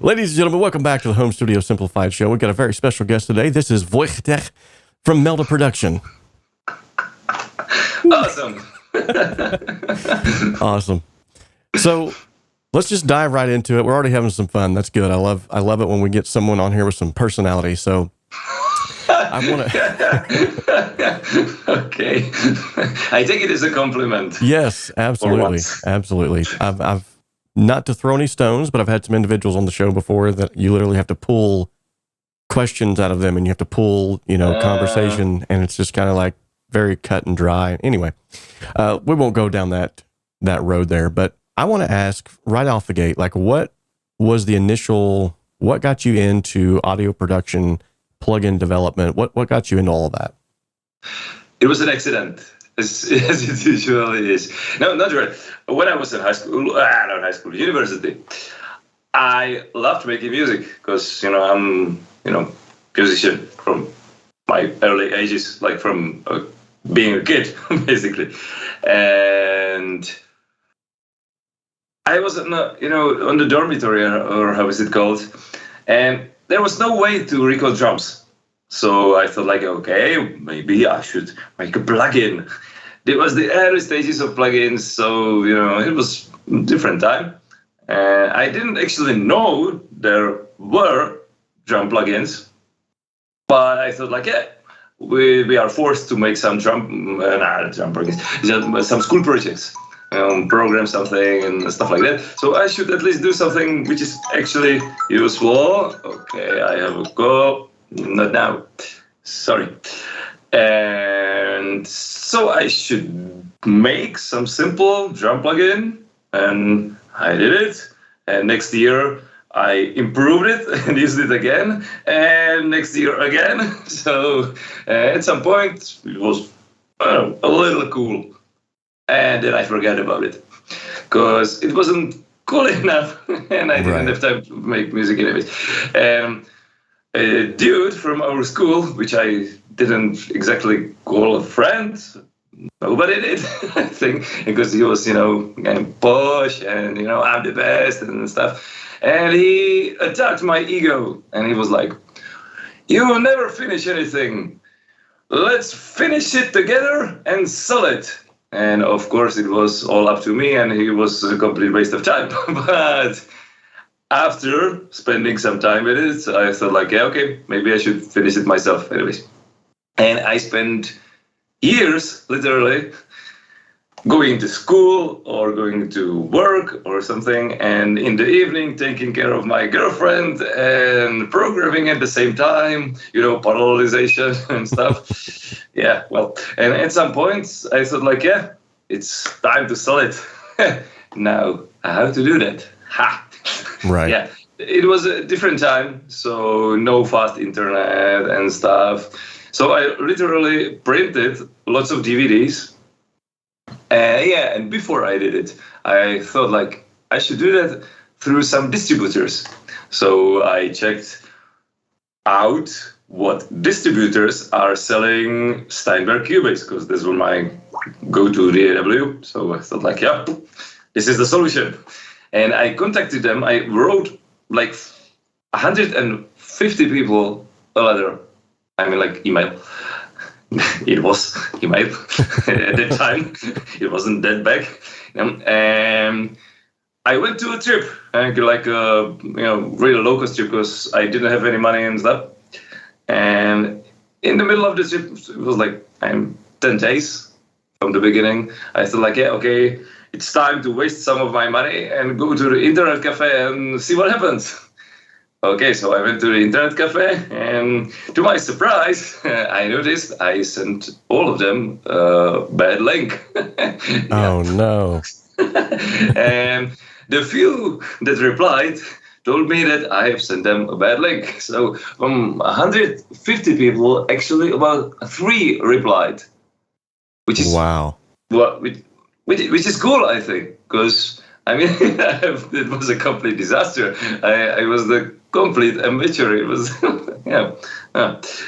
Ladies and gentlemen, welcome back to the Home Studio Simplified Show. We've got a very special guest today. This is Vojtech from Melda Production. Awesome. Awesome. So let's just dive right into it. We're already having some fun. That's good. I love it when we get someone on here with some personality. So I want to. Okay. I take it as a compliment. Yes, absolutely. Absolutely. I've not to throw any stones, but I've had some individuals on the show before that you literally have to pull questions out of them and you have to pull, conversation, and it's just kind of like very cut and dry. Anyway, we won't go down that road there, but I want to ask right off the gate, like what was the initial, what got you into audio production, plugin development? What got you into all of that? It was an accident. As it usually is. No, not right. When I was in university, I loved making music because, I'm, musician from my early ages, like from being a kid, basically. And I was, on the dormitory, or how is it called? And there was no way to record drums. So I thought like, okay, maybe I should make a plugin. It was the early stages of plugins, so, it was a different time. And I didn't actually know there were drum plugins, but I thought like, yeah, we are forced to make some drum plugins, some school projects, program something and stuff like that. So I should at least do something which is actually useful. Okay, I have a go. Not now. Sorry. And so I should make some simple drum plugin, and I did it. And next year I improved it and used it again, and next year again. So at some point it was a little cool, and then I forgot about it because it wasn't cool enough, and I didn't have time to make music anyways. A dude from our school, which I didn't exactly call a friend, nobody did, I think, because he was, kind of posh and, I'm the best and stuff. And he attacked my ego, and he was like, "You will never finish anything. Let's finish it together and sell it." And of course, it was all up to me, and he was a complete waste of time. But after spending some time with it, I thought like, yeah, okay, maybe I should finish it myself anyways. And I spent years, literally, going to school or going to work or something, and in the evening taking care of my girlfriend and programming at the same time, parallelization and stuff. Yeah, well, and at some point I thought like, yeah, it's time to sell it. Now, how to do that? Ha! Right. Yeah, it was a different time, so no fast internet and stuff. So I literally printed lots of DVDs. And before I did it, I thought like I should do that through some distributors. So I checked out what distributors are selling Steinberg Cubase, because this was my go-to DAW. So I thought like, yeah, this is the solution. And I contacted them. I wrote like 150 people a letter. Email. It was email at that time. It wasn't that back. And I went to a trip, like a really low-cost trip, because I didn't have any money and stuff. And in the middle of the trip, it was like 10 days from the beginning. I thought like, yeah, okay, it's time to waste some of my money and go to the internet cafe and see what happens. Okay, so I went to the internet cafe, and to my surprise, I noticed I sent all of them a bad link. Oh, no. And the few that replied told me that I have sent them a bad link. So from 150 people, actually about 3 replied, which is wow. Which is cool, I think, because it was a complete disaster. I was the complete amateur. It was, yeah.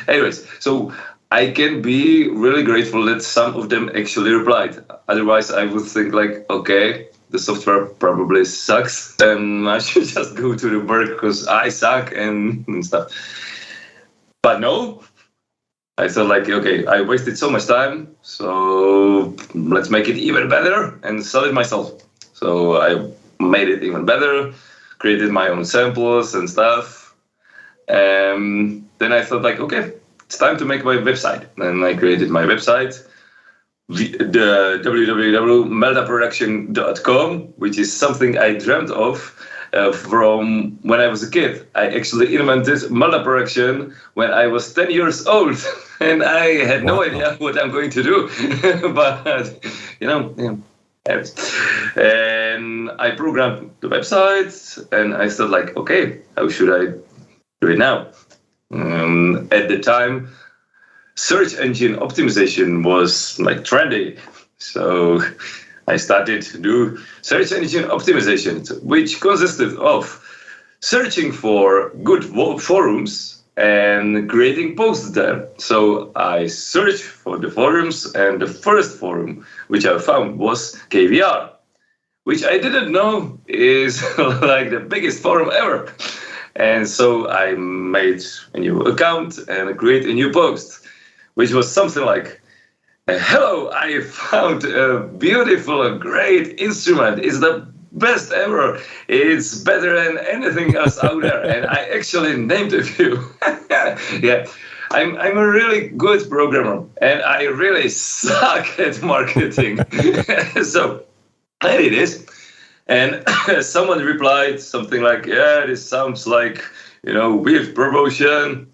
Anyways, so I can be really grateful that some of them actually replied. Otherwise, I would think like, okay, the software probably sucks, and I should just go to the work because I suck and stuff. But no, I thought like, okay, I wasted so much time, so let's make it even better and sell it myself. So I made it even better, created my own samples and stuff. Then I thought like, okay, it's time to make my website. And I created my website, the www.meldaproduction.com, which is something I dreamt of from when I was a kid. I actually invented Melda Production when I was 10 years old, and I had no idea what I'm going to do. But, you know, and I programmed the website, and I thought like, okay, how should I do it now? At the time, search engine optimization was like trendy. So I started to do search engine optimization, which consisted of searching for good forums and creating posts there. So I searched for the forums, and the first forum which I found was KVR, which I didn't know is like the biggest forum ever. And so I made a new account and created a new post, which was something like, hello, I found a beautiful, great instrument. It's the best ever. It's better than anything else out there. And I actually named a few. Yeah, I'm a really good programmer, and I really suck at marketing. So I did this. And someone replied something like, yeah, this sounds like, you know, weird promotion.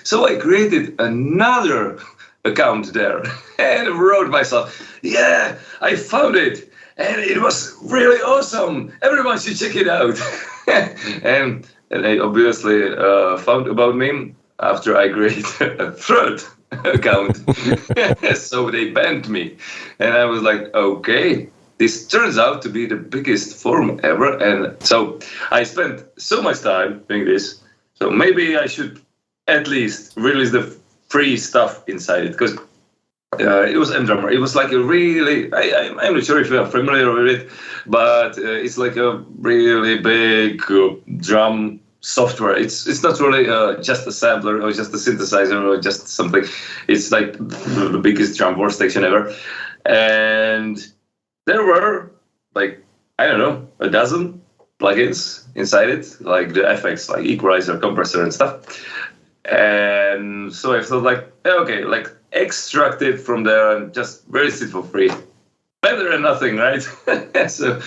So I created another account there and wrote myself, yeah, I found it. And it was really awesome. Everyone should check it out. and they obviously found about me after I created a third account. So they banned me. And I was like, okay. This turns out to be the biggest forum ever, and so I spent so much time doing this. So maybe I should at least release the free stuff inside it, because it was MDrummer. It was like a really, I'm not sure if you are familiar with it, but it's like a really big drum software. It's not really just a sampler or just a synthesizer or just something. It's like the biggest drum workstation ever, and there were like, I don't know, a dozen plugins inside it, like the effects, like equalizer, compressor and stuff. And so I thought like, okay, like extract it from there and just release it for free. Better than nothing, right? So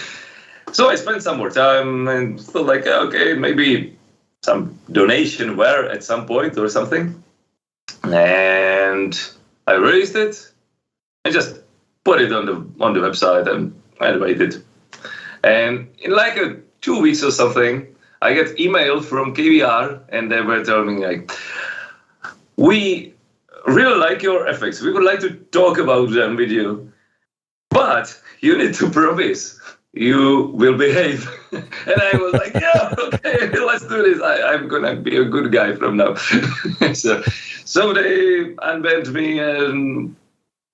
I spent some more time and thought like, okay, maybe some donation where at some point or something. And I released it and just put it on the website and waited. And in like 2 weeks or something, I get email from KVR, and they were telling me like, we really like your effects. We would like to talk about them with you, but you need to promise you will behave. And I was like, yeah, okay, let's do this. I'm gonna be a good guy from now. so they unbanned me, and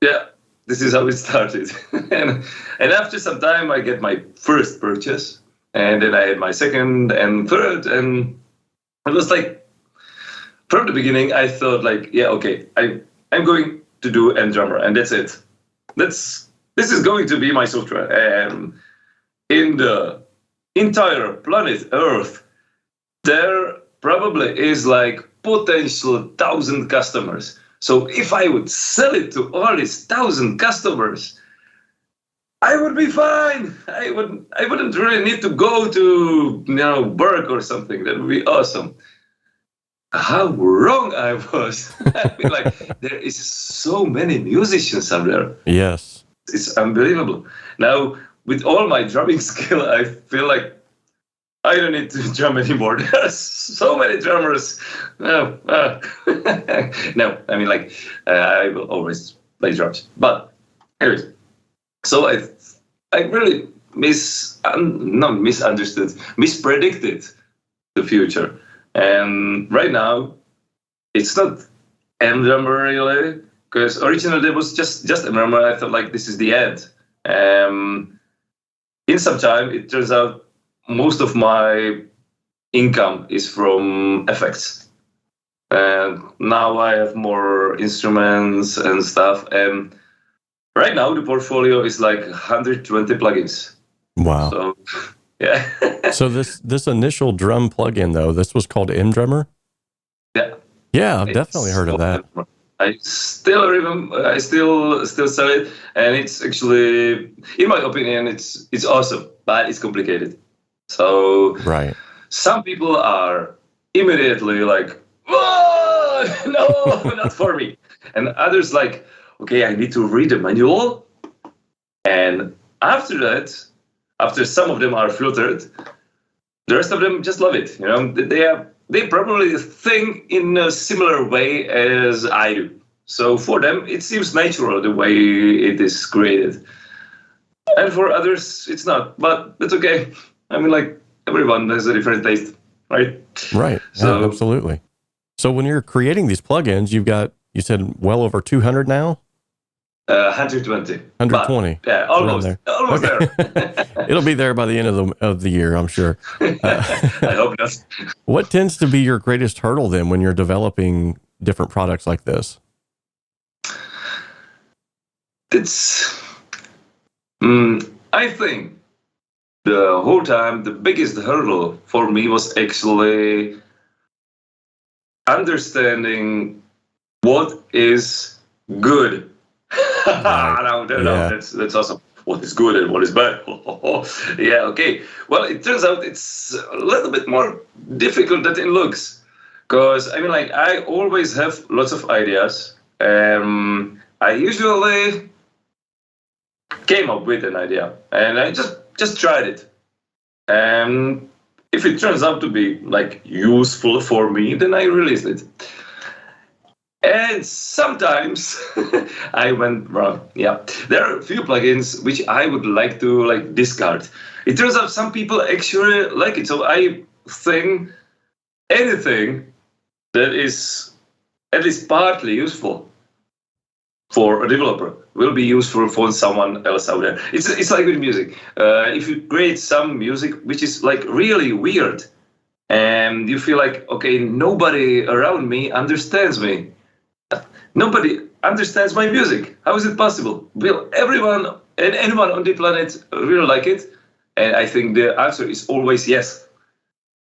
yeah. This is how it started. and after some time, I get my first purchase. And then I had my second and third. And it was like, from the beginning, I thought like, yeah, okay, I'm going to do MDrummer, and that's it. This is going to be my software. And in the entire planet Earth, there probably is like potential 1,000 customers. So if I would sell it to all these 1,000 customers, I would be fine. I wouldn't really need to go to work or something. That would be awesome. How wrong I was. I mean, like, there is so many musicians out there. Yes. It's unbelievable. Now, with all my drumming skill, I feel like I don't need to drum anymore. There's so many drummers. No, no. I mean, like, I will always play drums. But anyways, so I really mispredicted the future. And right now, it's not MDrummer really, because originally there was just MDrummer. I thought like this is the end. in some time, it turns out most of my income is from effects. And now I have more instruments and stuff. And right now the portfolio is like 120 plugins. Wow. So, yeah. So this initial drum plugin, though, this was called 𝗵𝗲? Yeah. Yeah, I've definitely heard of that. I still remember, I still sell it, and it's actually, in my opinion, it's awesome, but it's complicated. So right. Some people are immediately like, whoa, no, not for me. And others like, okay, I need to read the manual. And after that, after some of them are filtered, the rest of them just love it. You know, they probably think in a similar way as I do. So for them, it seems natural the way it is created. And for others, it's not. But that's okay. I mean, like, everyone has a different taste, right? Right. So, yeah, absolutely. So when you're creating these plugins, you've got, you said, well over 200 now? 120. 120. But, yeah, almost there. Almost Okay. there. It'll be there by the end of the year, I'm sure. I hope not. What tends to be your greatest hurdle then when you're developing different products like this? It's, I think the whole time, the biggest hurdle for me was actually understanding what is good. Right. No, that's awesome. What is good and what is bad? Yeah, okay. Well, it turns out it's a little bit more difficult than it looks. Because, I mean, like, I always have lots of ideas. I usually came up with an idea, and I just tried it. And if it turns out to be, like, useful for me, then I released it. And sometimes I went wrong. Yeah, there are a few plugins which I would like to like discard. It turns out some people actually like it. So I think anything that is at least partly useful for a developer will be useful for someone else out there. It's like with music. If you create some music which is like really weird, and you feel like, okay, nobody around me understands me. Nobody understands my music. How is it possible? Will everyone and anyone on the planet really like it? And I think the answer is always yes.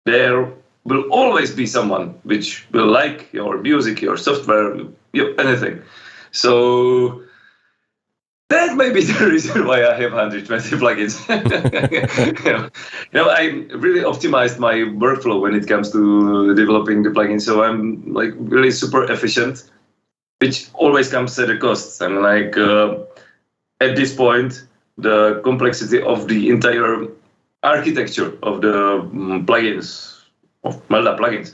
There will always be someone which will like your music, your software, anything. So that may be the reason why I have 120 plugins. I really optimized my workflow when it comes to developing the plugin. So I'm like really super efficient, which always comes at a cost. And like at this point, the complexity of the entire architecture of the plugins, of Melda plugins,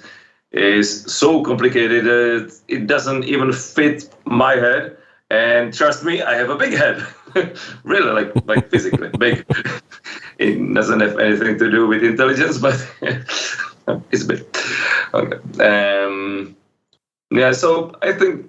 is so complicated that it doesn't even fit my head. And trust me, I have a big head, really, like physically big. It doesn't have anything to do with intelligence, but it's big. Okay. Yeah, so I think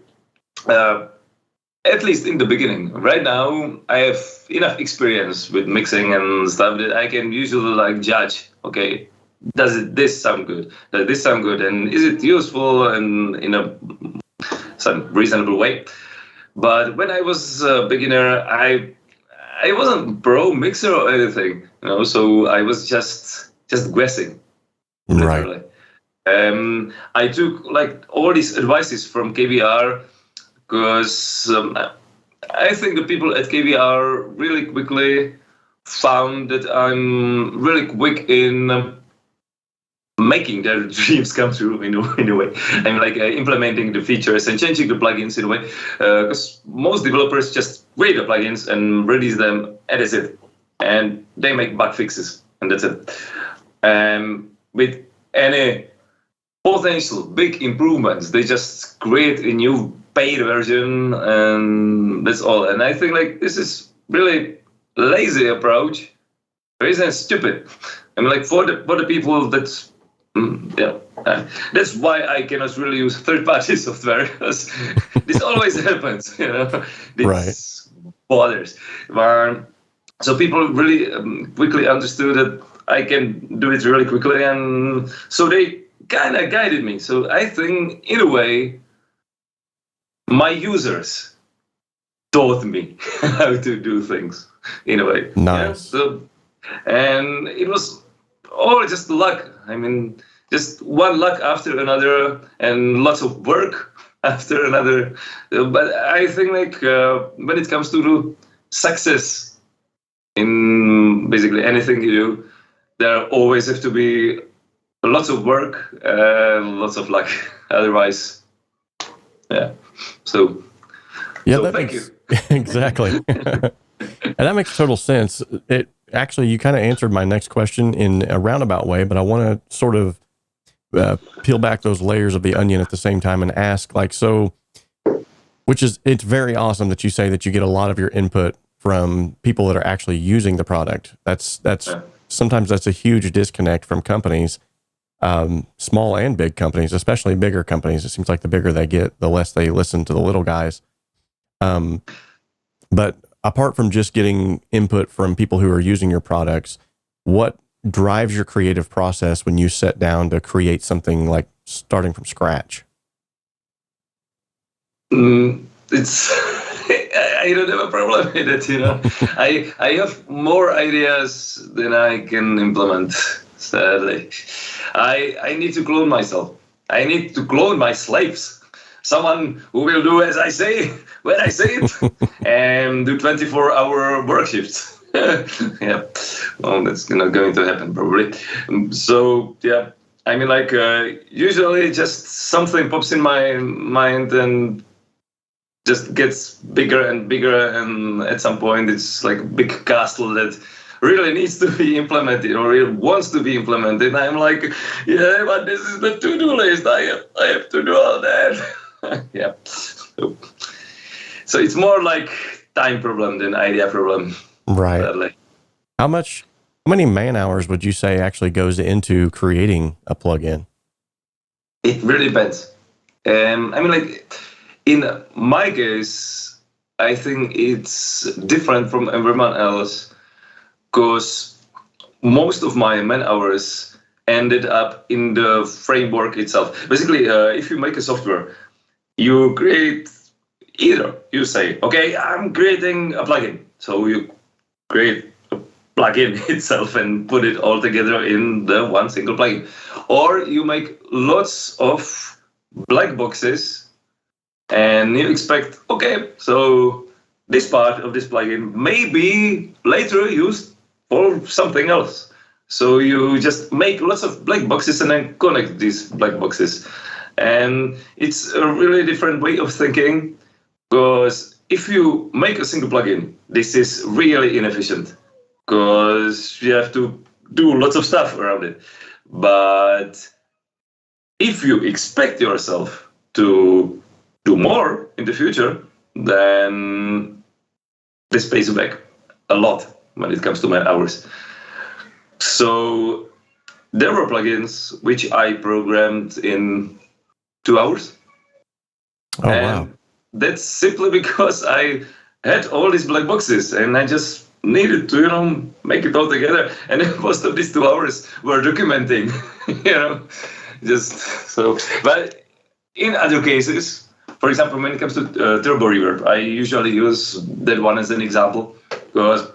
at least in the beginning, right now, I have enough experience with mixing and stuff that I can usually like judge, okay, does this sound good? Does this sound good? And is it useful and in some reasonable way? But when I was a beginner, I wasn't pro mixer or anything, so I was just guessing. Literally. Right. I took like all these advices from 𝗕𝗲𝗄 because I think the people at 𝗕𝗲𝗄 really quickly found that I'm really quick in making their dreams come true in a way. I'm like implementing the features and changing the plugins in a way. Because most developers just create the plugins and release them, and that's it. And they make bug fixes, and that's it. With any potential big improvements, they just create a new paid version, and that's all. And I think like this is really lazy approach. Lazy and stupid. I mean, like for the people that's that's why I cannot really use third-party software, because this always happens, This bothers. But So people really quickly understood that I can do it really quickly, and so they kind of guided me. So I think, in a way, my users taught me how to do things, in a way. Nice. Yeah? So, and it was all just luck. I mean, just one luck after another, and lots of work after another. But I think, like, when it comes to success in basically anything you do, there always have to be lots of work and lots of luck. Otherwise, yeah. So, yeah, so that thank makes, you. exactly. And that makes total sense. It actually, you kind of answered my next question in a roundabout way, but I want to sort of peel back those layers of the onion at the same time and ask, like, so, it's very awesome that you say that you get a lot of your input from people that are actually using the product. That's sometimes that's a huge disconnect from companies, small and big companies, especially bigger companies. It seems like the bigger they get, the less they listen to the little guys. But apart from just getting input from people who are using your products, what drives your creative process when you sit down to create something like starting from scratch? It's I don't have a problem with it, you know. I have more ideas than I can implement. Sadly, I need to clone myself. I need to clone my slaves. Someone who will do as I say when I say it, and do 24-hour work shifts. Yeah, well, that's not going to happen probably. So yeah, I mean, like, usually just something pops in my mind and just gets bigger and bigger, and at some point it's like a big castle that really needs to be implemented or really wants to be implemented. And I'm like, yeah, but this is the to-do list. I have to do all that. Yeah. So it's more like time problem than idea problem. Right. Sadly. How many man hours would you say actually goes into creating a plugin? It really depends. I mean, like, in my case, I think it's different from everyone else, because most of my man hours ended up in the framework itself. Basically, if you make a software, you create, either you say, okay, I'm creating a plugin. So you create a plugin itself and put it all together in the one single plugin. Or you make lots of black boxes and you expect, okay, so this part of this plugin may be later used for something else. So you just make lots of black boxes and then connect these black boxes. And it's a really different way of thinking, because if you make a single plugin, this is really inefficient, because you have to do lots of stuff around it. But if you expect yourself to do more in the future, then this pays you back a lot when it comes to man hours. So there were plugins which I programmed in 2 hours. Oh, and wow. That's simply because I had all these black boxes and I just needed to, you know, make it all together. And most of these 2 hours were documenting, you know, just so. But in other cases, for example, when it comes to turbo reverb, I usually use that one as an example, because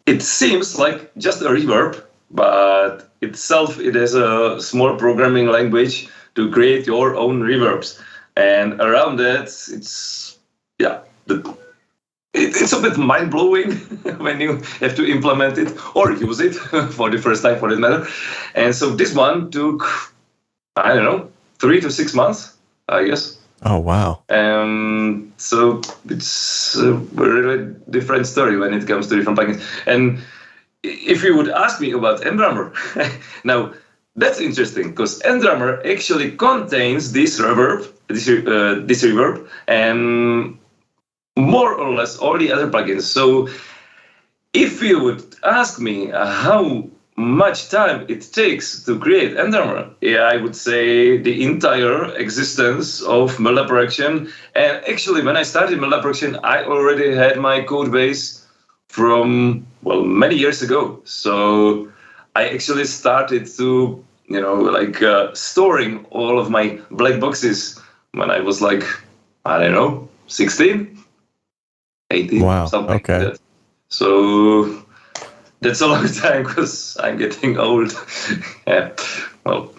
it seems like just a reverb, but itself it is a small programming language to create your own reverbs. And around that, it's, yeah, it's a bit mind-blowing when you have to implement it or use it for the first time, for that matter. And so this one took, I don't know, 3 to 6 months, I guess. Oh, wow. So it's a really different story when it comes to different plugins. And if you would ask me about 𝗵𝗲, now that's interesting, because 𝗵𝗲 actually contains this reverb, and more or less all the other plugins. So if you would ask me how much time it takes to create 𝗵𝗲, yeah, I would say the entire existence of Melda Production. And actually, when I started Melda Production, I already had my code base from, well, many years ago. So I actually started to, storing all of my black boxes when I was like, I don't know, 16, 18, wow. something Okay. like that. So that's a long time because I'm getting old. Yeah, well.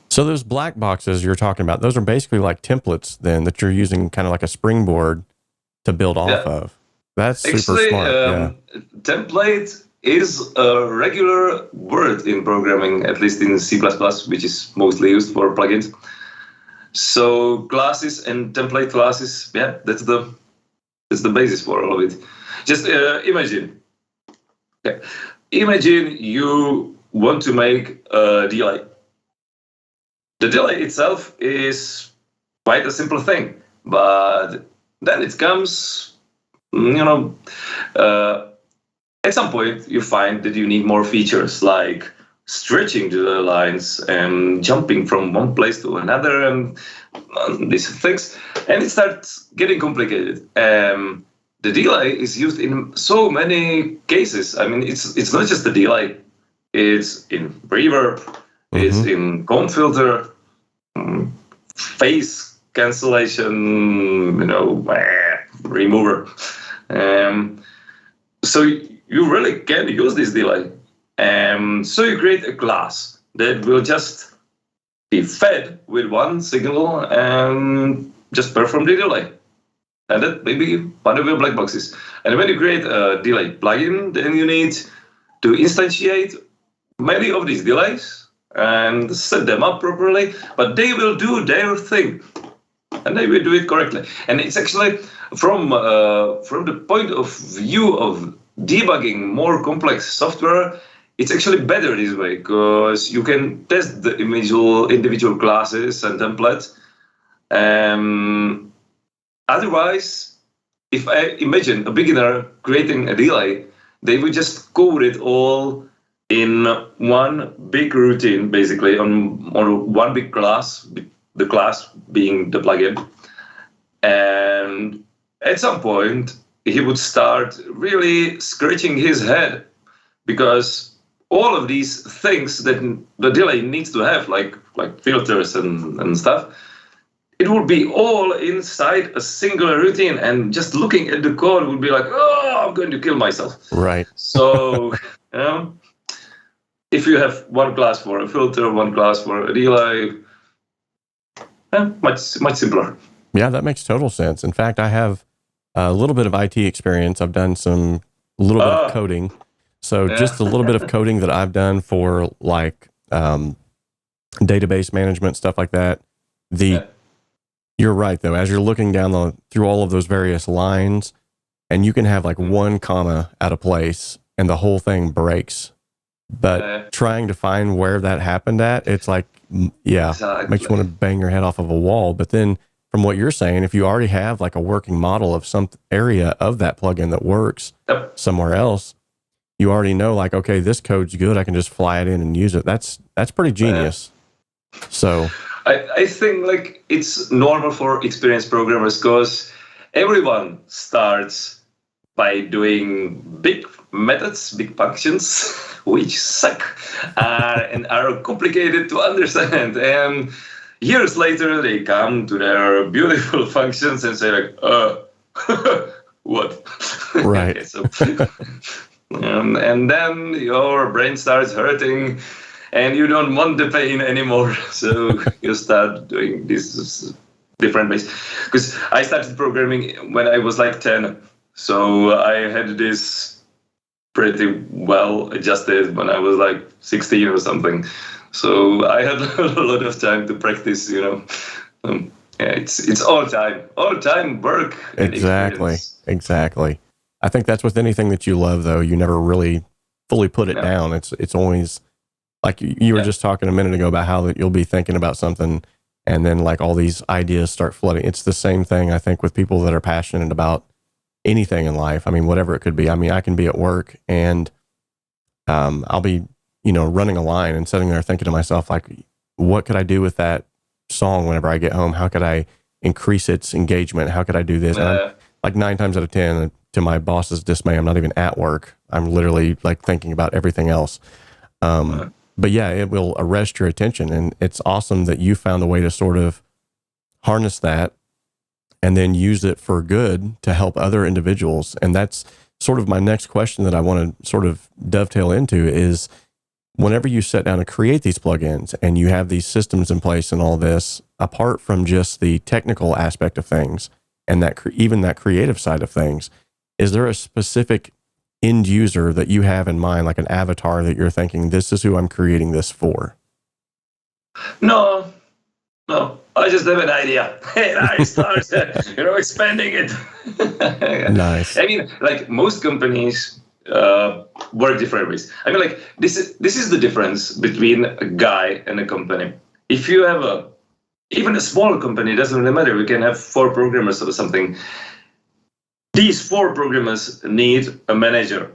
So those black boxes you're talking about, those are basically like templates then that you're using kind of like a springboard to build off of. That's super smart. Template is a regular word in programming, at least in C++, which is mostly used for plugins. So classes and template classes, yeah, that's the basis for all of it. Just imagine you want to make a delay. The delay itself is quite a simple thing, but then it comes, at some point you find that you need more features like stretching the lines and jumping from one place to another and these things, and it starts getting complicated. The delay is used in so many cases. I mean, it's not just the delay. It's in reverb, it's in comb filter, phase cancellation, remover. So you really can use this delay. So you create a class that will just be fed with one signal and just perform the delay. And that may be one of your black boxes. And when you create a delay plugin, then you need to instantiate many of these delays and set them up properly, but they will do their thing. And they will do it correctly. And it's actually, from the point of view of debugging more complex software, it's actually better this way, because you can test the individual classes and templates. Otherwise, if I imagine a beginner creating a delay, they would just code it all in one big routine, basically, on one big class, the class being the plugin. And at some point, he would start really scratching his head, because all of these things that the delay needs to have, like filters and stuff, it would be all inside a single routine, and just looking at the code would be like, oh, I'm going to kill myself. Right. So, if you have one class for a filter, one class for a delay, much simpler. Yeah, that makes total sense. In fact, I have a little bit of IT experience. I've done a little bit of coding. So just a little bit of coding that I've done for like database management, stuff like that. You're right, though. As you're looking down through all of those various lines, and you can have like one comma out of place and the whole thing breaks. But trying to find where that happened at, it's like, exactly. Makes you want to bang your head off of a wall. But then from what you're saying, if you already have like a working model of some area of that plugin that works somewhere else, you already know like, okay, this code's good. I can just fly it in and use it. That's pretty genius. So I think like it's normal for experienced programmers, because everyone starts by doing big methods, big functions, which suck and are complicated to understand. And years later, they come to their beautiful functions and say like, what? Right. Okay, so, and then your brain starts hurting and you don't want the pain anymore. So you start doing this different ways. Because I started programming when I was like 10. So I had this pretty well adjusted when I was like 16 or something. So I had a lot of time to practice, it's all time work. Exactly. I think that's with anything that you love, though. You never really fully put it down. It's always like you were just talking a minute ago about how that you'll be thinking about something, and then like all these ideas start flooding. It's the same thing, I think, with people that are passionate about anything in life. I mean, whatever it could be. I mean, I can be at work and I'll be, running a line and sitting there thinking to myself, like, what could I do with that song whenever I get home? How could I increase its engagement? How could I do this? And like 9 times out of 10, to my boss's dismay, I'm not even at work. I'm literally like thinking about everything else. But yeah, it will arrest your attention. And it's awesome that you found a way to sort of harness that and then use it for good to help other individuals. And that's sort of my next question that I want to sort of dovetail into is, whenever you sit down to create these plugins and you have these systems in place and all this, apart from just the technical aspect of things and that even that creative side of things, is there a specific end user that you have in mind, like an avatar that you're thinking, this is who I'm creating this for? No. I just have an idea and I start, expanding it. Nice. I mean, like most companies work different ways. I mean, like this is the difference between a guy and a company. If you have even a small company, it doesn't really matter. We can have 4 programmers or something. These 4 programmers need a manager.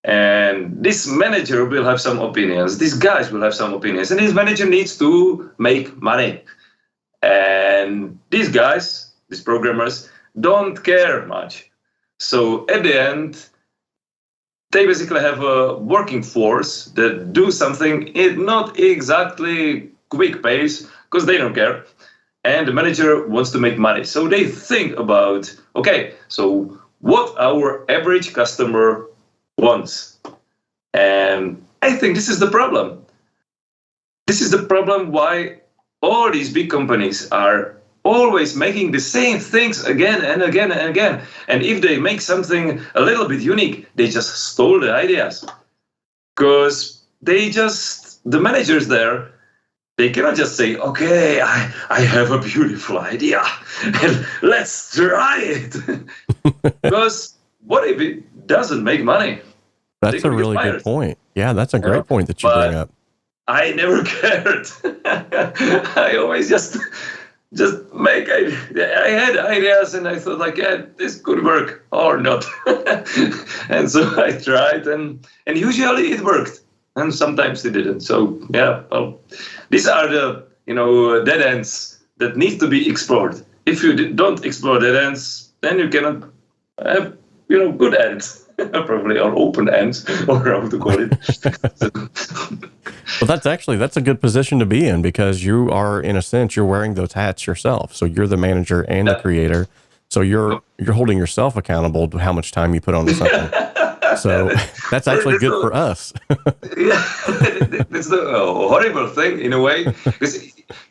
And this manager will have some opinions. These guys will have some opinions. And this manager needs to make money. And these guys, these programmers, don't care much. So at the end, they basically have a working force that do something in not exactly quick pace because they don't care. And the manager wants to make money. So they think about, okay, so what our average customer wants. And I think this is the problem. This is the problem why all these big companies are always making the same things again and again and again. And if they make something a little bit unique, they just stole the ideas. Because the managers there, they cannot just say, okay, I have a beautiful idea and let's try it. Because what if it doesn't make money? That's a really good point. Yeah, that's a great point that you bring up. I never cared. I always just make ideas. I had ideas and I thought like, yeah, this could work or not. And so I tried and usually it worked and sometimes it didn't. So yeah, well, these are the dead ends that need to be explored. If you don't explore dead ends, then you cannot have good ends. Probably, or open ends, or how to call it. Well, that's a good position to be in, because you are, in a sense, you're wearing those hats yourself. So you're the manager and the creator. So you're holding yourself accountable to how much time you put onto something. So that's actually good for us. Yeah, that's the horrible thing in a way, because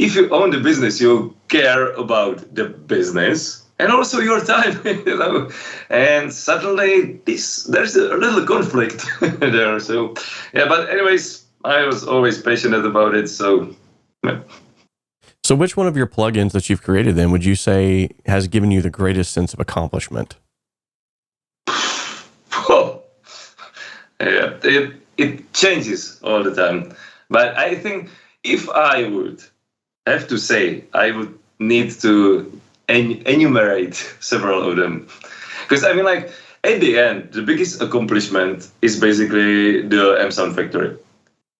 if you own the business, you care about the business. And also your time, and suddenly there's a little conflict there. So, yeah, but anyways, I was always passionate about it. So, yeah. So which one of your plugins that you've created then would you say has given you the greatest sense of accomplishment? Oh, yeah, it changes all the time. But I think if I would have to say, I would need to enumerate several of them, because I mean, like, at the end, the biggest accomplishment is basically the M Sound Factory,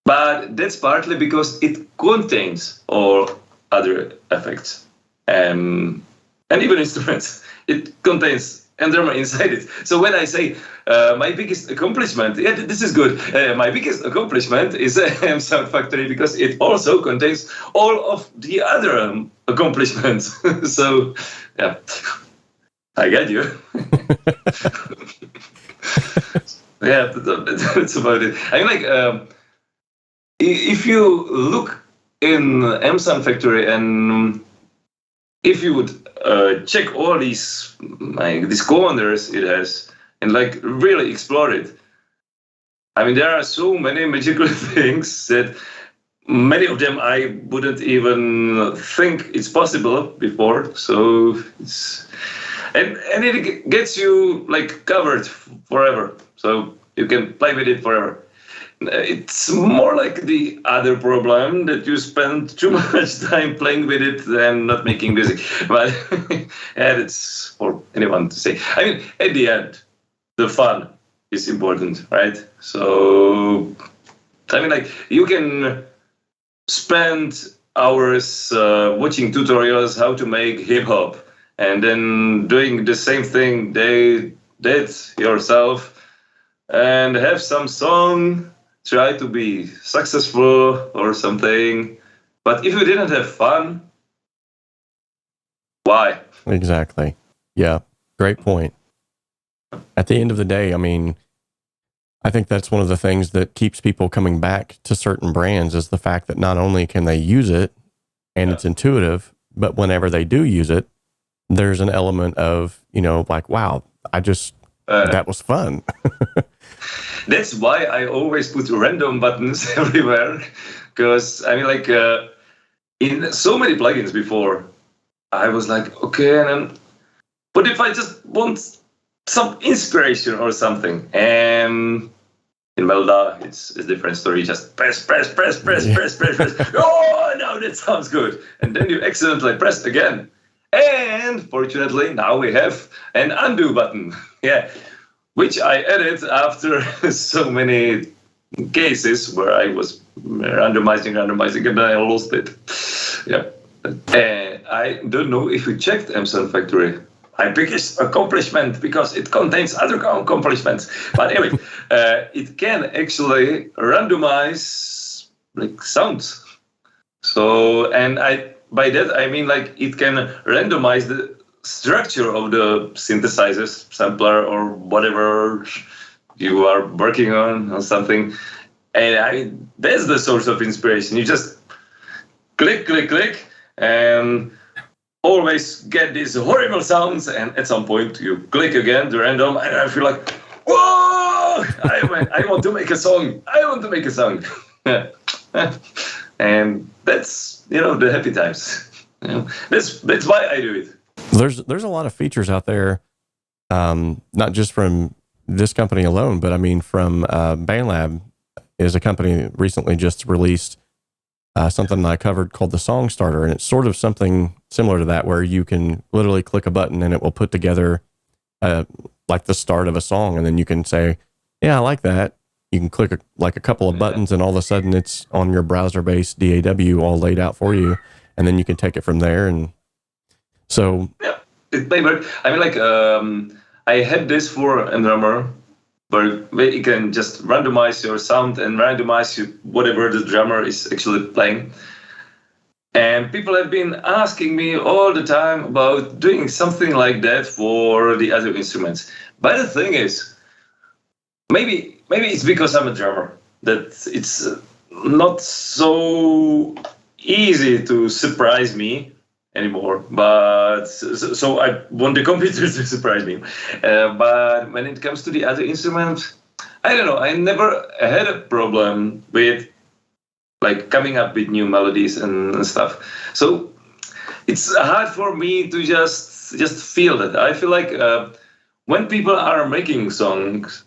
but that's partly because it contains all other effects and even instruments. It contains and drummer inside it. So when I say my biggest accomplishment, yeah, this is good. My biggest accomplishment is M Sound Factory because it also contains all of the other accomplishments. So, yeah, I get you. Yeah, that's about it. I mean, like, if you look in M Sound Factory and if you would check all these corners it has and like really explore it, I mean, there are so many magical things that many of them I wouldn't even think it's possible before. So it's and it gets you like covered forever. So you can play with it forever. It's more like the other problem that you spend too much time playing with it than not making music. But yeah, it's for anyone to say. I mean, at the end, the fun is important, right? So, I mean, like, you can spend hours watching tutorials how to make hip hop and then doing the same thing day that yourself and have some song, try to be successful or something. But if you didn't have fun, why? Exactly. Yeah. Great point. At the end of the day, I mean, I think that's one of the things that keeps people coming back to certain brands is the fact that not only can they use it and it's intuitive, but whenever they do use it, there's an element of, you know, like, wow, that was fun. That's why I always put random buttons everywhere. Because, I mean, like, in so many plugins before, I was like, okay, and then, but if I just want some inspiration or something, and in Melda, it's a different story. Just press. Oh, now that sounds good. And then you accidentally press again. And fortunately, now we have an undo button. Yeah, which I added after so many cases where I was randomizing, and then I lost it. Yeah. I don't know if you checked Amazon Factory. My biggest accomplishment, because it contains other accomplishments. But anyway, it can actually randomize like sounds. So, and by that I mean like it can randomize the structure of the synthesizers, sampler, or whatever you are working on or something. And that's the source of inspiration. You just click, and always get these horrible sounds, and at some point you click again the random, and I feel like, whoa! I want to make a song. And that's, you know, the happy times. You know, that's why I do it. There's a lot of features out there, not just from this company alone, but I mean from BandLab is a company that recently just released something that I covered called the Song Starter, and it's sort of something similar to that, where you can literally click a button and it will put together like the start of a song, and then you can say, yeah, I like that. You can click a couple of buttons, and all of a sudden it's on your browser-based DAW all laid out for you, and then you can take it from there. And so yeah, it may work. I mean, like I had this for a drummer, where you can just randomize your sound and randomize whatever the drummer is actually playing. And people have been asking me all the time about doing something like that for the other instruments. But the thing is, maybe it's because I'm a drummer that it's not so easy to surprise me anymore. But so I want the computer to surprise me. But when it comes to the other instruments, I don't know. I never had a problem with like coming up with new melodies and stuff. So it's hard for me to just feel that. I feel like when people are making songs,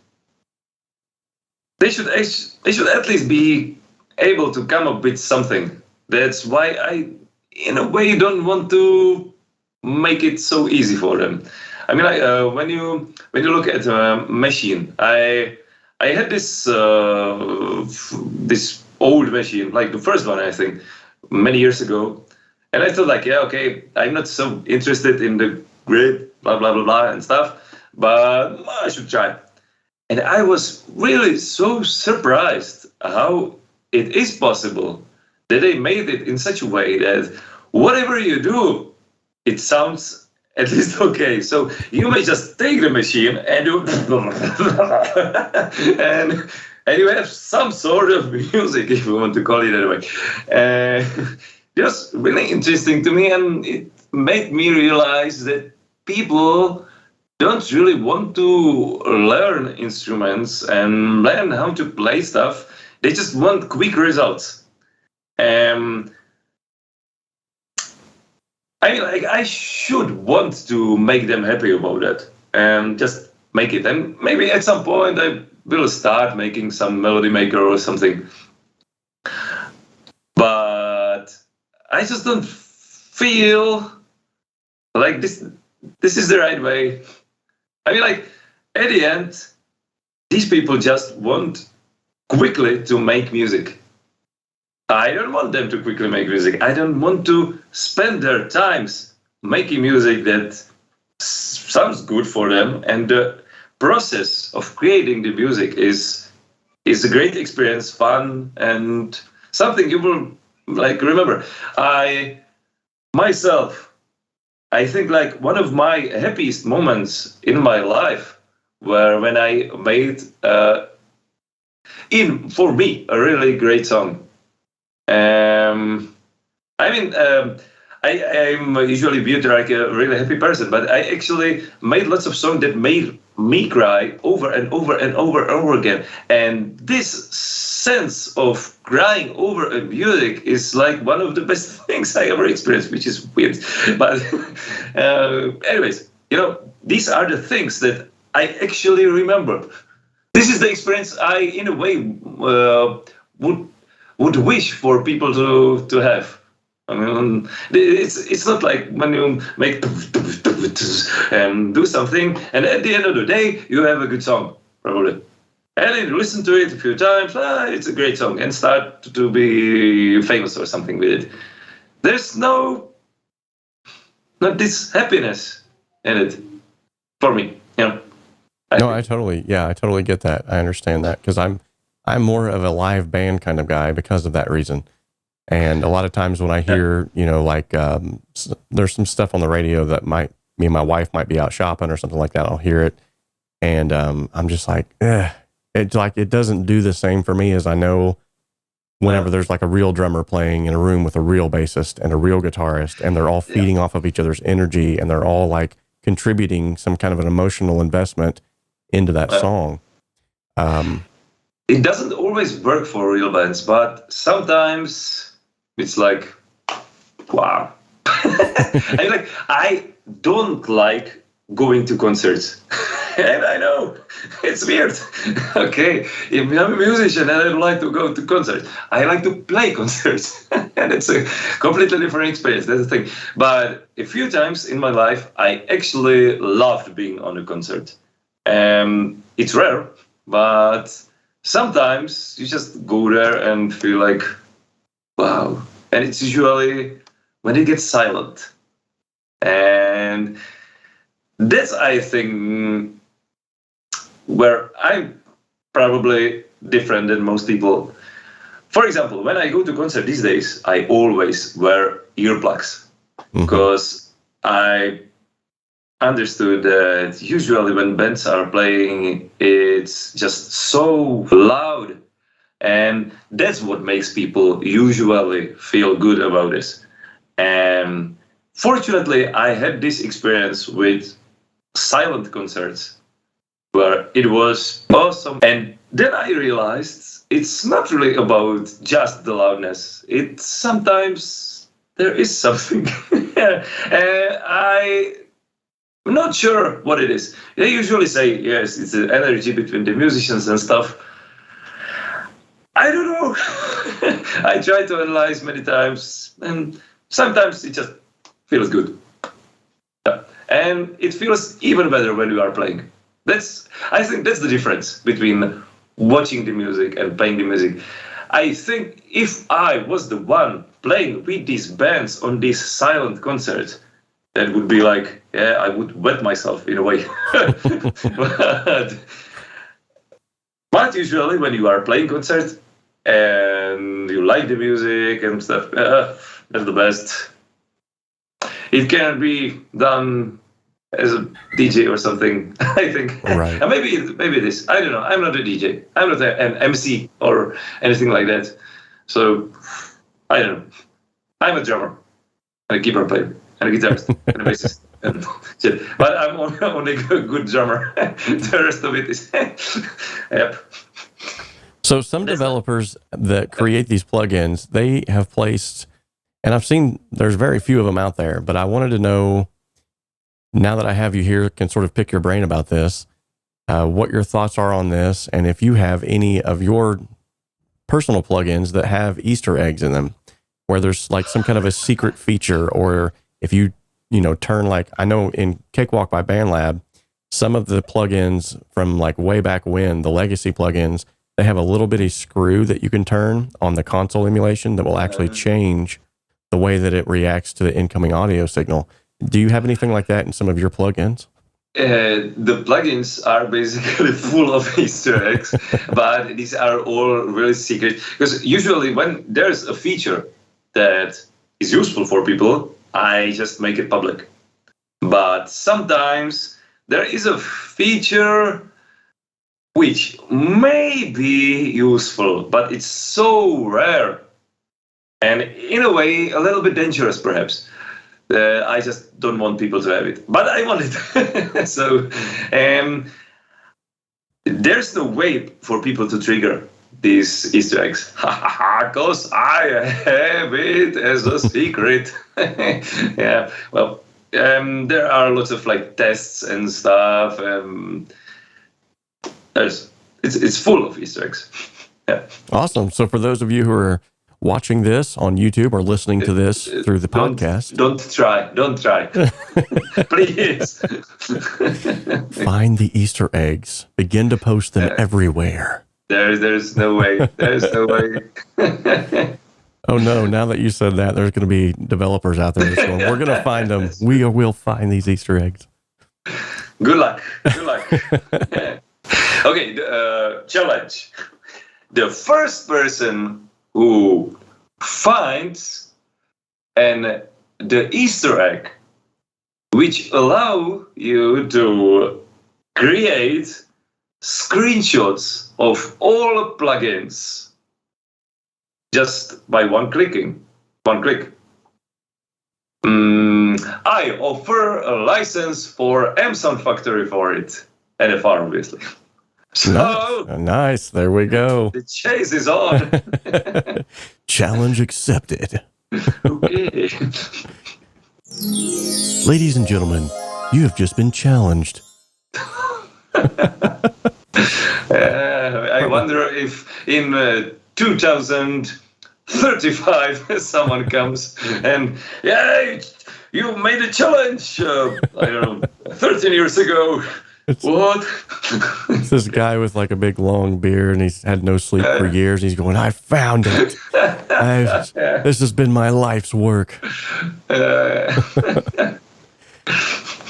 they should at least be able to come up with something. That's why I, in a way, don't want to make it so easy for them. I mean, when you look at a machine, I had this this old machine, like the first one, I think, many years ago, and I thought like, yeah, okay, I'm not so interested in the grid, blah blah blah blah and stuff, but I should try. And I was really so surprised how it is possible that they made it in such a way that whatever you do, it sounds at least okay. So you may just take the machine and do and you have some sort of music, if you want to call it that way. Just really interesting to me, and it made me realize that people don't really want to learn instruments and learn how to play stuff. They just want quick results. I mean, like, I should want to make them happy about that and just make it. And maybe at some point I will start making some melody maker or something. But I just don't feel like this is the right way. I mean, like, at the end, these people just want quickly to make music. I don't want them to quickly make music. I don't want to spend their times making music that sounds good for them. And the process of creating the music is a great experience, fun, and something you will like remember. I think like one of my happiest moments in my life were when I made for me a really great song. I'm usually viewed like a really happy person, but I actually made lots of songs that made me cry over and over and over and over again. And this sense of crying over a music is like one of the best things I ever experienced, which is weird. But anyways, these are the things that I actually remember. This is the experience I, in a way, would wish for people to have. I mean, it's not like when you make and do something, and at the end of the day, you have a good song, probably. And then you listen to it a few times, it's a great song, and start to be famous or something with it. There's not this happiness in it for me, I totally get that. I understand that, because I'm more of a live band kind of guy because of that reason. And a lot of times when I hear, there's some stuff on the radio that me and my wife might be out shopping or something like that. I'll hear it, and I'm just like, it's like it doesn't do the same for me as I know whenever there's like a real drummer playing in a room with a real bassist and a real guitarist, and they're all feeding off of each other's energy, and they're all like contributing some kind of an emotional investment into that song. It doesn't always work for real bands, but sometimes it's like, wow. I don't like going to concerts. And I know, it's weird. Okay, if I'm a musician and I don't like to go to concerts, I like to play concerts. And it's a completely different experience, that's the thing. But a few times in my life, I actually loved being on a concert. It's rare, but sometimes you just go there and feel like, wow. And it's usually when it gets silent. And that's, I think, where I'm probably different than most people. For example, when I go to concert these days, I always wear earplugs, because I understood that usually when bands are playing, it's just so loud, and that's what makes people usually feel good about this. And fortunately, I had this experience with silent concerts where it was awesome. And then I realized it's not really about just the loudness. It's sometimes there is something. I'm not sure what it is. They usually say, yes, it's an energy between the musicians and stuff. I don't know. I try to analyze many times, and sometimes it just feels good. And it feels even better when you are playing. I think that's the difference between watching the music and playing the music. I think if I was the one playing with these bands on these silent concerts, that would be like, I would wet myself in a way. But usually when you are playing concerts and you like the music and stuff, that's the best. It can be done as a DJ or something, I think. Right. And maybe it is. I don't know. I'm not a DJ. I'm not an MC or anything like that. So, I don't know. I'm a drummer and a keyboard player and a guitarist and a bassist. And shit. But I'm only a good drummer. The rest of it is, yep. So some developers that create these plugins, they have placed, and I've seen there's very few of them out there, but I wanted to know, now that I have you here, can sort of pick your brain about this, what your thoughts are on this, and if you have any of your personal plugins that have Easter eggs in them, where there's like some kind of a secret feature, or if you turn, like, I know in Cakewalk by BandLab, some of the plugins from like way back when, the legacy plugins, they have a little bitty screw that you can turn on the console emulation that will actually change the way that it reacts to the incoming audio signal. Do you have anything like that in some of your plugins? the plugins are basically full of Easter eggs, but these are all really secret. Because usually when there's a feature that is useful for people, I just make it public. But sometimes there is a feature which may be useful, but it's so rare and in a way a little bit dangerous perhaps. I just don't want people to have it, but I want it. So there's no way for people to trigger these Easter eggs, because I have it as a secret. Yeah, well, there are lots of like tests and stuff. It's full of Easter eggs. Yeah. Awesome. So for those of you who are watching this on YouTube or listening to this through the podcast, don't try. Please. Find the Easter eggs. Begin to post them everywhere. There's no way. There's no way. Oh no, now that you said that, there's going to be developers out there that's going, we're going to find them. We'll find these Easter eggs. Good luck. Okay, challenge. The first person who finds the Easter egg which allow you to create screenshots of all plugins just by one click. I offer a license for M Sound Factory for it, NFR obviously. So nice. There we go. The chase is on. Challenge accepted. Okay. Ladies and gentlemen, you have just been challenged. I wonder if in 2035 someone comes and, yeah, you made a challenge, I don't know, 13 years ago. What? It's this guy with like a big long beard and he's had no sleep for years. He's going, I found it. This has been my life's work.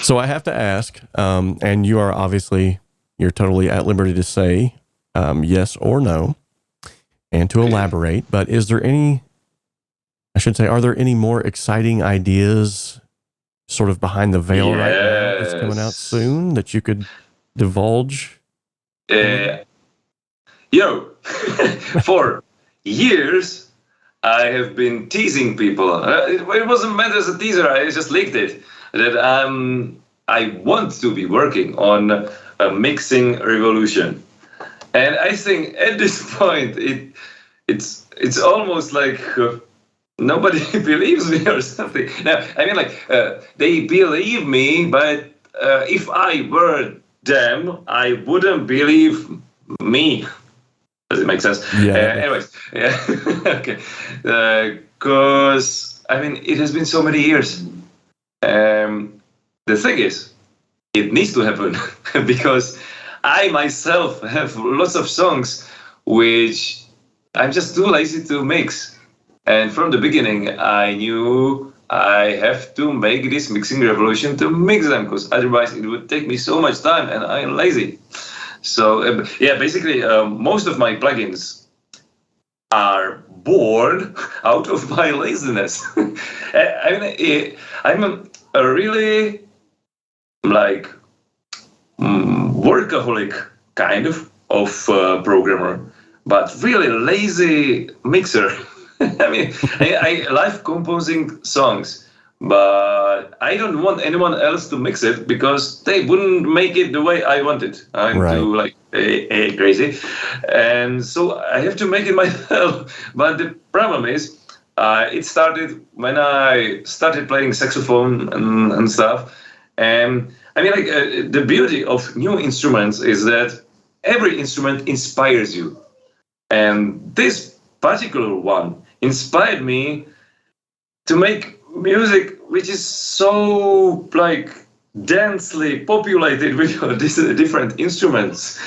So I have to ask, and you are obviously, you're totally at liberty to say yes or no and to elaborate, but is there any, I should say, are there any more exciting ideas sort of behind the veil right now that's coming out soon that you could divulge? For years, I have been teasing people. It wasn't meant as a teaser, I just leaked it. That I want to be working on a mixing revolution. And I think at this point, it's almost like nobody believes me or something. Now, I mean, like, they believe me, but if I were them, I wouldn't believe me. Does it make sense? Yeah. Anyways, yeah. Okay. Because, I mean, it has been so many years. The thing is, it needs to happen because I myself have lots of songs which I'm just too lazy to mix. And from the beginning, I knew I have to make this mixing revolution to mix them, because otherwise it would take me so much time and I'm lazy. So yeah, basically most of my plugins are born out of my laziness. I mean, I'm a really like workaholic kind of programmer, but really lazy mixer. I mean, I like composing songs, but I don't want anyone else to mix it because they wouldn't make it the way I want it. I'm too like crazy, and so I have to make it myself. But the problem is, it started when I started playing saxophone and stuff. And I mean, like the beauty of new instruments is that every instrument inspires you, and this particular one inspired me to make music which is so like densely populated with these different instruments,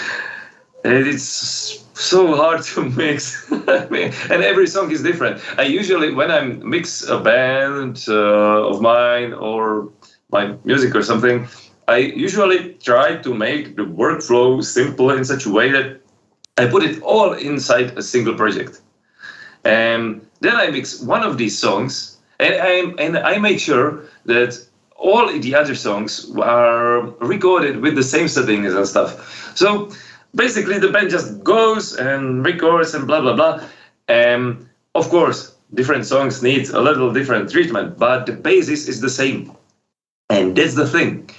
and it's so hard to mix. I mean, and every song is different. I usually, when I mix a band of mine or my music or something, I usually try to make the workflow simple in such a way that I put it all inside a single project. And then I mix one of these songs, and I make sure that all the other songs are recorded with the same settings and stuff. So basically the band just goes and records and blah, blah, blah. And of course, different songs need a little different treatment, but the basis is the same. And that's the thing.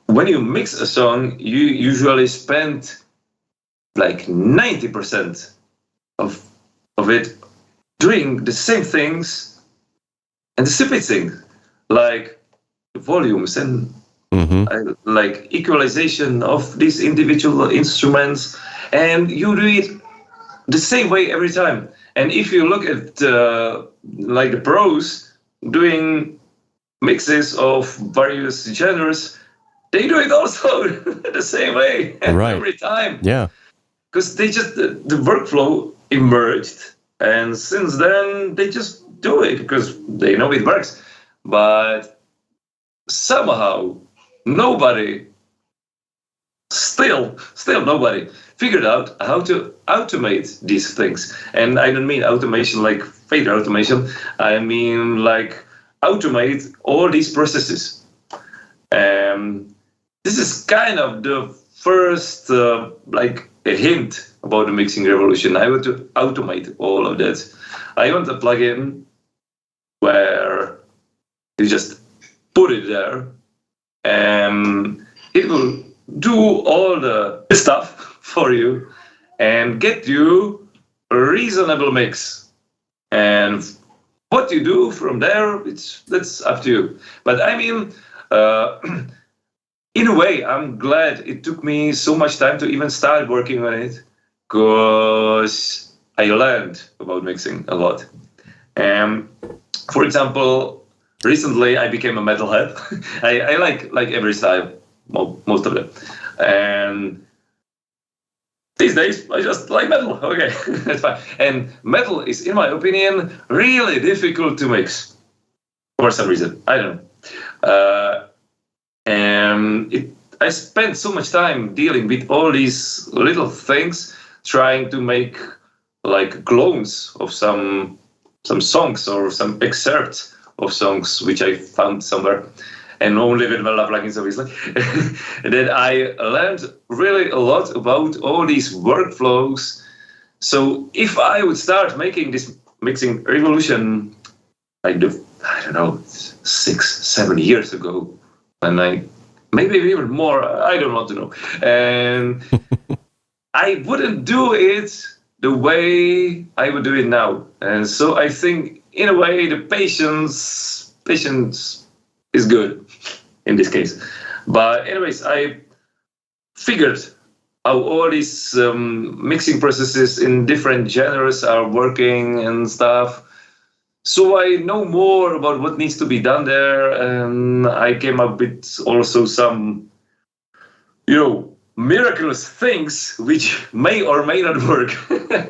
When you mix a song, you usually spend like 90% of it doing the same things and the stupid things, like volumes and like equalization of these individual instruments, and you do it the same way every time. And if you look at like the pros doing mixes of various genres, they do it also the same way every time. Yeah, because they just the workflow emerged, and since then they just do it because they know it works. But somehow nobody, still nobody figured out how to automate these things. And I don't mean automation like fader automation. I mean like automate all these processes. This is kind of the first like a hint about the mixing revolution. I want to automate all of that. I want a plugin where you just put it there and it will do all the stuff for you and get you a reasonable mix. And what you do from there, that's up to you. But I mean, in a way, I'm glad it took me so much time to even start working on it, because I learned about mixing a lot. For example, recently I became a metalhead. I like every style, most of them. And these days I just like metal. Okay, that's fine. And metal is, in my opinion, really difficult to mix for some reason. I don't know. I spent so much time dealing with all these little things, trying to make like clones of some songs or some excerpts of songs which I found somewhere, and only with Melda plugins, obviously. That I learned really a lot about all these workflows. So if I would start making this mixing revolution, like I don't know, 6-7 years ago, and maybe even more, I don't want to know. And I wouldn't do it the way I would do it now. And so I think, in a way, the patience is good in this case. But anyways, I figured how all these mixing processes in different genres are working and stuff. So I know more about what needs to be done there, and I came up with also some, miraculous things which may or may not work,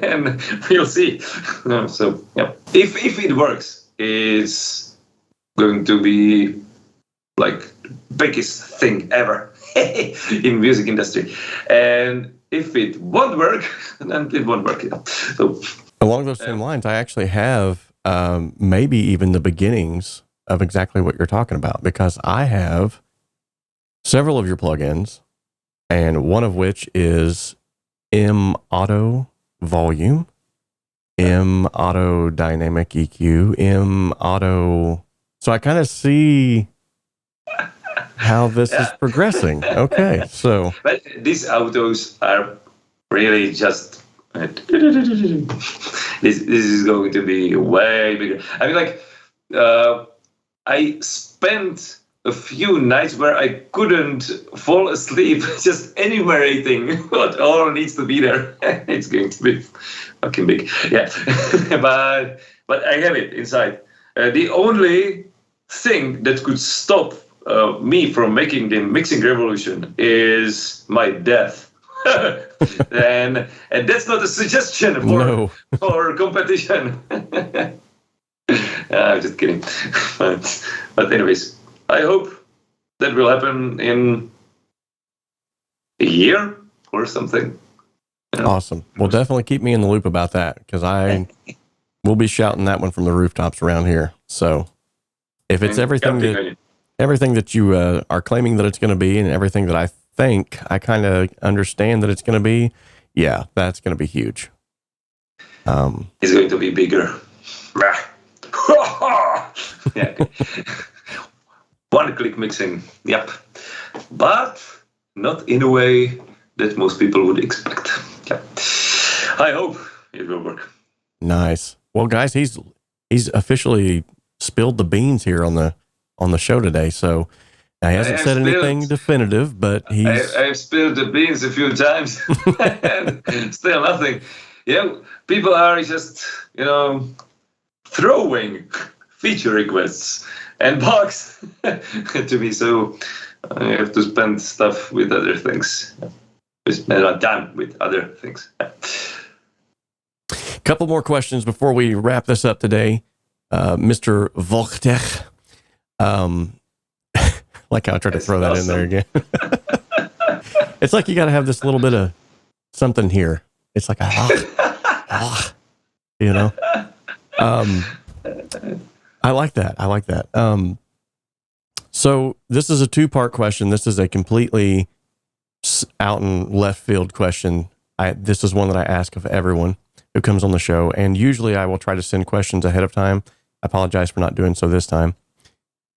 and we'll see. So yeah, if it works, it's going to be like the biggest thing ever in music industry. And if it won't work, then it won't work. Yeah. So along those same lines, I actually have maybe even the beginnings of exactly what you're talking about, because I have several of your plugins, and one of which is MAutoVolume, MAutoDynamicEQ, MAuto. So I kind of see how this is progressing. Okay, so. But these autos are really just. This is going to be way bigger. I mean, like, I spent a few nights where I couldn't fall asleep just enumerating what all needs to be there. It's going to be fucking big, yeah. but I have it inside. The only thing that could stop me from making the mixing revolution is my death. and that's not a suggestion for competition. I'm just kidding. But anyways, I hope that will happen in a year or something. Awesome. Well, definitely keep me in the loop about that, because I will be shouting that one from the rooftops around here. So if it's everything that you are claiming that it's going to be, and everything that I think I kind of understand that it's going to be, yeah, that's going to be huge. It's going to be bigger. Yeah. One-click mixing, yep. But not in a way that most people would expect. Yeah. I hope it will work. Nice. Well, guys, he's officially spilled the beans here on the show today. So he hasn't said anything definitive, but I've spilled the beans a few times and still nothing. Yeah, people are just, throwing feature requests and bugs to me. So I have to spend stuff with other things. Spend time with other things. Couple more questions before we wrap this up today. Mr. Vojtech. Like how I tried to throw that in there again. It's like you got to have this little bit of something here. It's like I like that. I like that. So this is a two-part question. This is a completely out and left field question. This is one that I ask of everyone who comes on the show, and usually I will try to send questions ahead of time. I apologize for not doing so this time.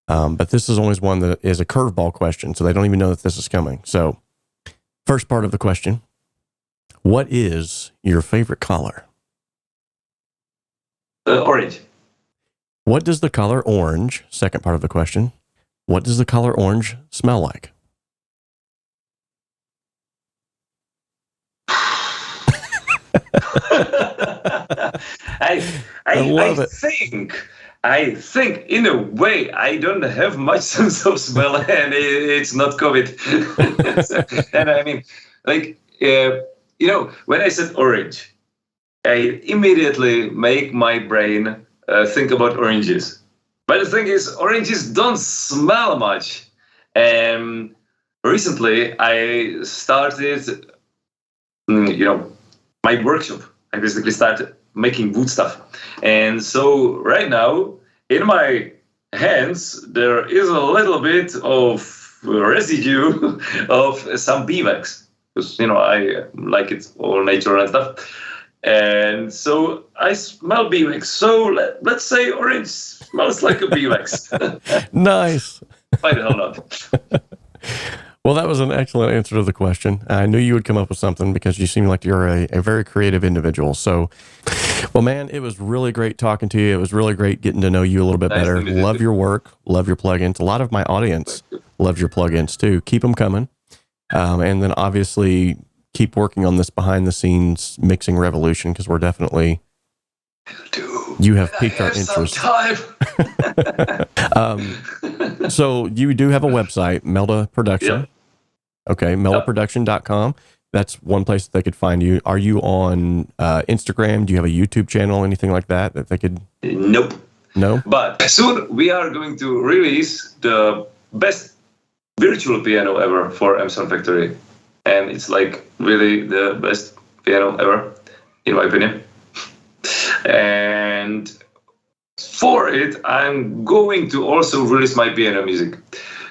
But this is always one that is a curveball question, so they don't even know that this is coming. So first part of the question, what is your favorite color? Orange. What does the color orange, second part of the question, what does the color orange smell like? I think in a way I don't have much sense of smell, and it's not COVID. And I mean, when I said orange, I immediately make my brain think about oranges. But the thing is, oranges don't smell much. And recently I started, my workshop. I basically started making wood stuff. And so right now, in my hands, there is a little bit of residue of some beeswax. Because, I like it all natural and stuff. And so I smell beeswax. So let's say orange smells like a beeswax. Nice. Why the hell not? Well, that was an excellent answer to the question. I knew you would come up with something because you seem like you're a very creative individual. So, well, man, it was really great talking to you. It was really great getting to know you a little bit better. Love your work. Love your plugins. A lot of my audience loves your plugins too. Keep them coming. And then obviously keep working on this behind the scenes mixing revolution, because we're definitely, you have piqued our interest. So you do have a website, Melda Production. Yep. Okay, MeldaProduction.com. That's one place that they could find you. Are you on Instagram? Do you have a YouTube channel, anything like that they could? Nope. No? But soon we are going to release the best virtual piano ever for Sound Factory. And it's like really the best piano ever, in my opinion. And for it, I'm going to also release my piano music.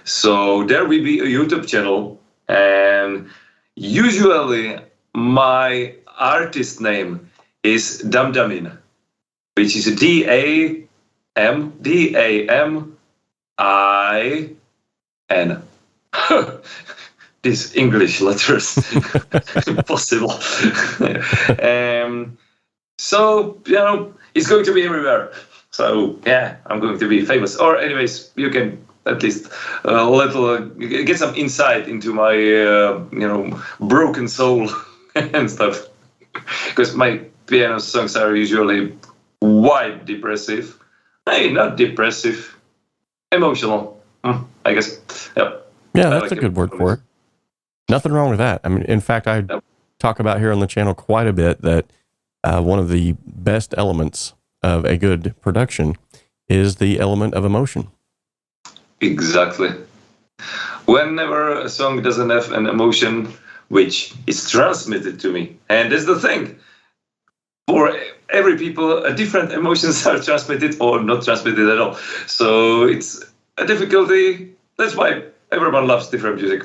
So there will be a YouTube channel, and usually my artist name is 𝗵𝗵𝗻, which is 𝗵𝗵𝗻. These English letters, impossible. So, it's going to be everywhere. So, yeah, I'm going to be famous. Or anyways, you can at least get some insight into my, broken soul and stuff. Because my piano songs are usually quite depressive. Hey, not depressive, emotional, I guess. Yep. Yeah, that's a good word for it. Nothing wrong with that. I mean, in fact, I talk about here on the channel quite a bit that one of the best elements of a good production is the element of emotion. Exactly. Whenever a song doesn't have an emotion which is transmitted to me, and that's the thing. For every people, different emotions are transmitted or not transmitted at all. So it's a difficulty. That's why everyone loves different music.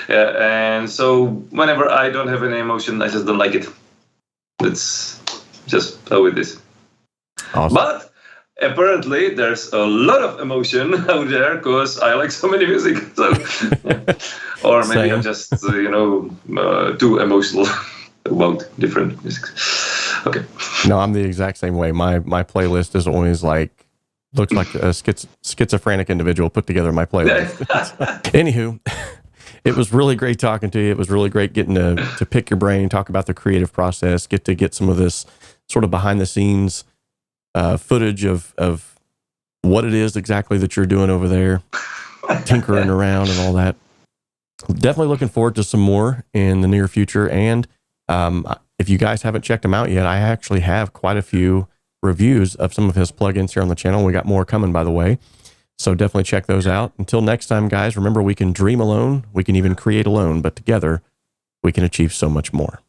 And so whenever I don't have any emotion, I just don't like it. It's just how it is. Awesome. But apparently there's a lot of emotion out there because I like so many music. So, or maybe I'm just, too emotional about different music. Okay. No, I'm the exact same way. My playlist is always like, looks like a schizophrenic individual put together my playlist. Anywho, it was really great talking to you. It was really great getting to pick your brain, talk about the creative process, get some of this sort of behind the scenes footage of what it is exactly that you're doing over there, tinkering around and all that. Definitely looking forward to some more in the near future. And if you guys haven't checked them out yet, I actually have quite a few reviews of some of his plugins here on the channel. We got more coming, by the way. So definitely check those out. Until next time, guys, remember, we can dream alone, we can even create alone, but together we can achieve so much more.